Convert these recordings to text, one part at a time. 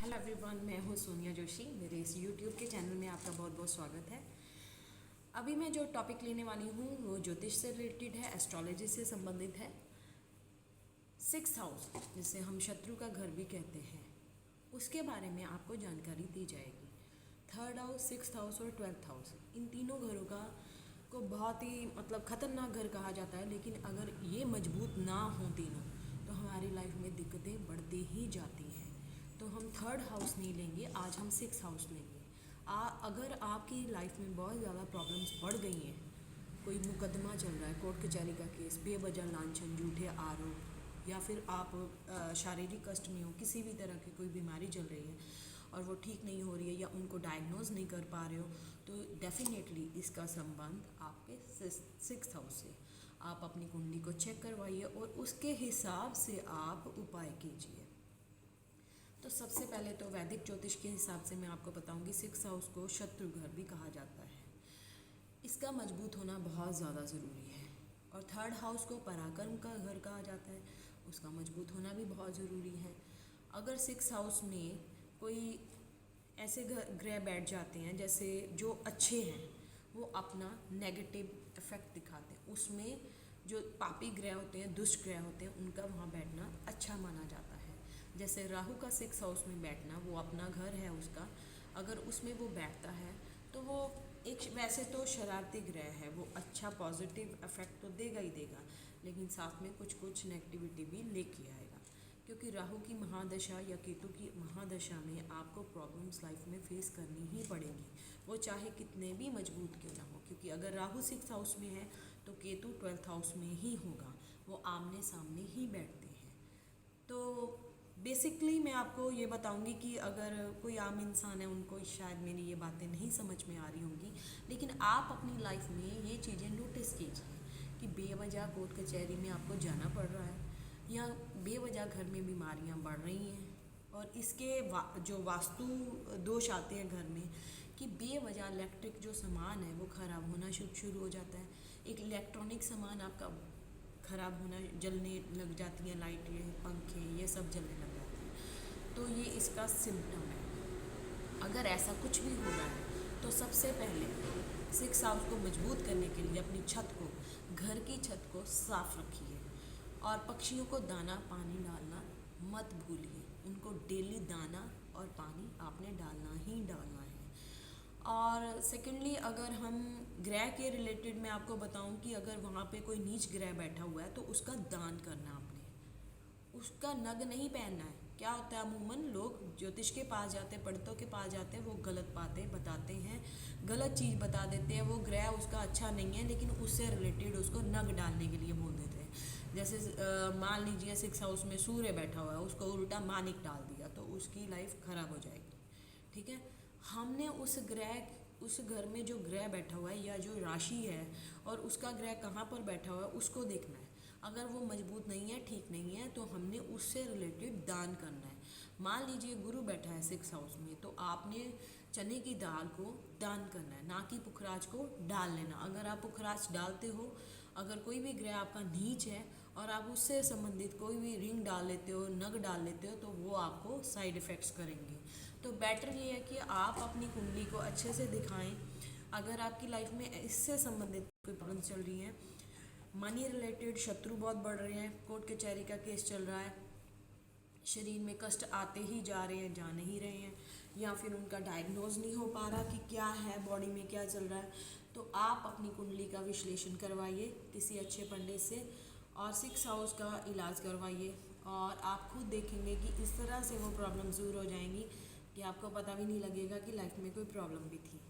Hello everyone, मैं हूँ सोनिया जोशी। मेरे इस यूट्यूब के चैनल में आपका बहुत बहुत स्वागत है। अभी मैं जो टॉपिक लेने वाली हूँ वो ज्योतिष से रिलेटेड है, एस्ट्रोलॉजी से संबंधित है। 6th हाउस, जिसे हम शत्रु का घर भी कहते हैं, उसके बारे में आपको जानकारी दी जाएगी। 3rd हाउस, 6th हाउस और 12th हाउस, इन तीनों घरों का को बहुत ही खतरनाक घर कहा जाता है। लेकिन अगर ये मजबूत ना हो तीनों, तो हमारी लाइफ में दिक्कतें बढ़ती ही जाती हैं। तो हम 3rd हाउस नहीं लेंगे, आज हम 6th हाउस लेंगे। अगर आपकी लाइफ में बहुत ज़्यादा प्रॉब्लम्स बढ़ गई हैं, कोई मुकदमा चल रहा है, कोर्ट कचहरी का केस, बेवजह लांछन, झूठे आरोप, या फिर आप शारीरिक कष्ट में हो, किसी भी तरह की कोई बीमारी चल रही है और वो ठीक नहीं हो रही है या उनको डायग्नोज नहीं कर पा रहे हो, तो डेफिनेटली इसका संबंध आपके 6th हाउस से। आप अपनी कुंडली को चेक करवाइए और उसके हिसाब से आप उपाय कीजिए। तो सबसे पहले तो वैदिक ज्योतिष के हिसाब से मैं आपको बताऊंगी, 6th हाउस को शत्रु घर भी कहा जाता है। इसका मजबूत होना बहुत ज़्यादा ज़रूरी है। और 3rd हाउस को पराक्रम का घर कहा जाता है, उसका मजबूत होना भी बहुत ज़रूरी है। अगर 6th हाउस में कोई ऐसे ग्रह बैठ जाते हैं जैसे जो अच्छे हैं, वो अपना नेगेटिव इफेक्ट दिखाते हैं, उसमें जो पापी ग्रह होते हैं, दुष्ट ग्रह होते हैं, उनका वहाँ बैठना अच्छा माना जाता है। जैसे राहु का 6th हाउस में बैठना, वो अपना घर है उसका, अगर उसमें वो बैठता है तो वो एक वैसे तो शरारती ग्रह है, वो अच्छा पॉजिटिव इफेक्ट तो देगा ही देगा, लेकिन साथ में कुछ कुछ नेगेटिविटी भी लेके आएगा। क्योंकि राहु की महादशा या केतु की महादशा में आपको प्रॉब्लम्स लाइफ में फेस करनी ही पड़ेगी, वो चाहे कितने भी मजबूत क्यों ना हो। क्योंकि अगर राहु 6th हाउस में है तो केतु 12th हाउस में ही होगा, वो आमने सामने ही बैठते हैं। तो बेसिकली मैं आपको ये बताऊंगी कि अगर कोई आम इंसान है, उनको शायद मेरी ये बातें नहीं समझ में आ रही होंगी, लेकिन आप अपनी लाइफ में ये चीज़ें नोटिस कीजिए कि बेवजह कोर्ट कचहरी में आपको जाना पड़ रहा है या बेवजह घर में बीमारियां बढ़ रही हैं। और इसके जो वास्तु दोष आते हैं घर में, कि बेवजह इलेक्ट्रिक जो सामान है वो ख़राब होना शुरू हो जाता है। एक इलेक्ट्रॉनिक सामान आपका ख़राब होना, जलने लग जाती हैं, लाइटें, पंखे, ये सब जलने लग जाते हैं, तो ये इसका सिम्टम है। अगर ऐसा कुछ भी हो रहा है तो सबसे पहले 6th हाउस को मजबूत करने के लिए अपनी छत को, घर की छत को साफ रखिए और पक्षियों को दाना पानी डालना मत भूलिए। उनको डेली दाना और पानी आपने डालना ही डालना है। और सेकेंडली, अगर हम ग्रह के रिलेटेड मैं आपको बताऊं कि अगर वहाँ पे कोई नीच ग्रह बैठा हुआ है तो उसका दान करना आपने, उसका नग नहीं पहनना है। क्या होता है, अमूमन लोग ज्योतिष के पास जाते, पंडितों के पास जाते हैं, वो गलत बातें बताते हैं, गलत चीज़ बता देते हैं, वो ग्रह उसका अच्छा नहीं है लेकिन उससे रिलेटेड उसको नग डालने के लिए बोल देते हैं। जैसे मान लीजिए 6th हाउस में सूर्य बैठा हुआ है, उसको उल्टा मानिक डाल दिया तो उसकी लाइफ खराब हो जाएगी। ठीक है, हमने उस घर में जो ग्रह बैठा हुआ है या जो राशि है और उसका ग्रह कहाँ पर बैठा हुआ है उसको देखना है। अगर वो मजबूत नहीं है, ठीक नहीं है, तो हमने उससे रिलेटेड दान करना है। मान लीजिए गुरु बैठा है 6th हाउस में, तो आपने चने की दाल को दान करना है, ना कि पुखराज को डाल लेना। अगर आप पुखराज डालते हो, अगर कोई भी ग्रह आपका नीच है और आप उससे संबंधित कोई भी रिंग डाल लेते हो, नग डाल लेते हो, तो वो आपको साइड इफ़ेक्ट्स करेंगे। तो बेटर ये है कि आप अपनी कुंडली को अच्छे से दिखाएं। अगर आपकी लाइफ में इससे संबंधित कोई प्रॉब्लम चल रही है, मनी रिलेटेड शत्रु बहुत बढ़ रहे हैं, कोर्ट कचहरी का केस चल रहा है, शरीर में कष्ट आते ही जा रहे हैं, जा नहीं रहे हैं, या फिर उनका डायग्नोज नहीं हो पा रहा कि क्या है, बॉडी में क्या चल रहा है, तो आप अपनी कुंडली का विश्लेषण करवाइए किसी अच्छे पंडित से और 6th हाउस का इलाज करवाइए। और आप खुद देखेंगे कि इस तरह से वो प्रॉब्लम दूर हो जाएंगी कि आपको पता भी नहीं लगेगा कि लाइफ में कोई प्रॉब्लम भी थी।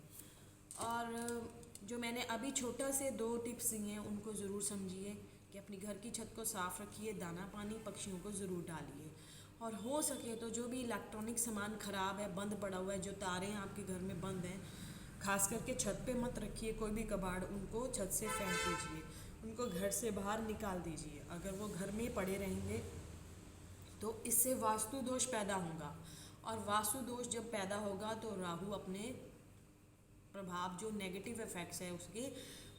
और जो मैंने अभी छोटा से 2 टिप्स दिए हैं उनको ज़रूर समझिए कि अपनी घर की छत को साफ़ रखिए, दाना पानी पक्षियों को ज़रूर डालिए। और हो सके तो जो भी इलेक्ट्रॉनिक सामान ख़राब है, बंद पड़ा हुआ है, जो तारें आपके घर में बंद हैं, खास करके छत पे मत रखिए कोई भी कबाड़, उनको छत से फेंक दीजिए, उनको घर से बाहर निकाल दीजिए। अगर वो घर में पड़े रहेंगे तो इससे वास्तु दोष पैदा होगा, और वास्तु दोष जब पैदा होगा तो राहु अपने प्रभाव, जो नेगेटिव इफेक्ट्स है उसके,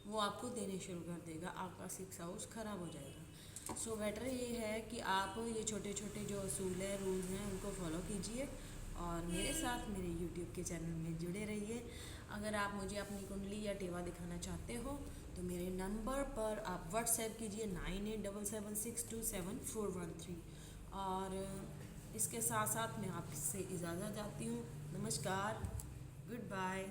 वो आपको देने शुरू कर देगा, आपका 6th हाउस खराब हो जाएगा। सो बेटर ये है कि आप ये छोटे छोटे जो असूल है, रूल्स हैं, उनको फॉलो कीजिए और मेरे साथ मेरे यूट्यूब के चैनल में जुड़े रहिए। अगर आप मुझे अपनी कुंडली या टेवा दिखाना चाहते हो तो मेरे नंबर पर आप व्हाट्सएप कीजिए 9877627413। और इसके साथ साथ मैं आपसे इजाज़त चाहती हूँ। नमस्कार, गुड बाय।